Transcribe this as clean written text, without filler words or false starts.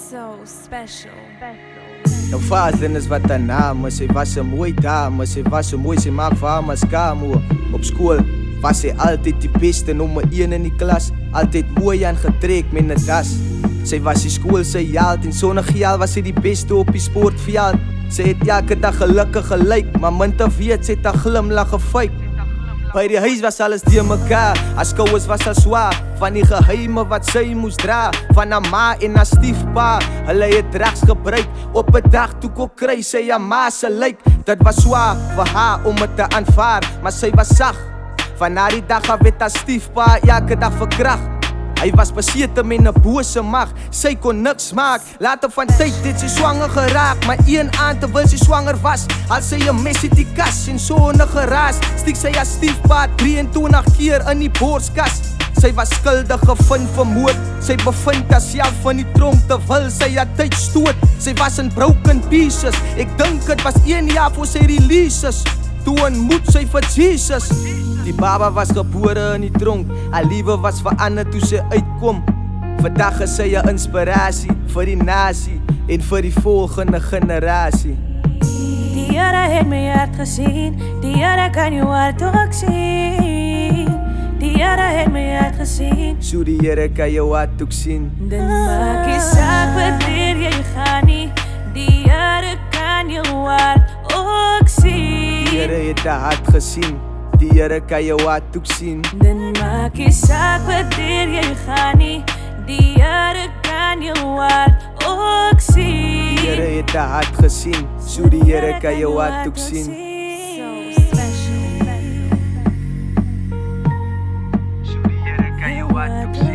So special. Nou vader is wat haar naam is. Sy was 'n mooi dame. Sy was so mooi, sy maak vir haar maskamoe. Op skool was sy altyd die beste, nommer 1 in die klas. Altyd mooi aangetrek met 'n das. Sy was die skool sy held en sonder geld was sy die beste op die sportveld. Sy het elke dag gelukkig gelyk, maar min te weet sy het haar glimlag gefake. By die huis was alles deur mekaar, haar skouers was al swaar, van die geheime wat sy moes dra, van haar ma en haar stiefpa. Hulle het drugs gebruik, op 'n dag toe kon kry sy haar ma se lyk. Dit was swaar vir haar om dit te aanvaar, maar sy was sag. Van na die dag af het haar stiefpa elke dag verkrag. Hy was besete met 'n bose mag, sy kon niks maak. Later van tyd het sy swanger geraak, maar een aand terwyl sy swanger was, al sy 'n mes uit die kas en so 'n geraas, stiek sy haar stiefpa 23 keer in die borskas. Sy was skuldig gevind vir moord. Sy bevind haarself in die tronk terwyl sy haar tyd stoot. Sy was in broken pieces. Ek dink dit was 1 jaar voor sy releases. Toe ontmoet sy vir Jesus. Die baba was gebore in die tronk. Haar liewe was verander toe sy uitkom. Vandag is sy 'n inspirasie vir die nasie en vir die volgende generasie. Die Here het my hart gesien. Die Here kan jou hart ook sien. Die Here het my hart gesien. So die Here kan jou hart ook sien. Dit maak nie saak wanneer jy gaan nie. Die Here kan jou hart ook sien. Die Here het haar hart gesien. Die Here kan jou hart ook sien. Dit maak nie saak wanneer jy gaan nie. Die Here kan jou hart ook sien. Die Here het haar hart gesien. So die Here kan jou hart ook sien. So special. So die Here kan jou hart ook sien.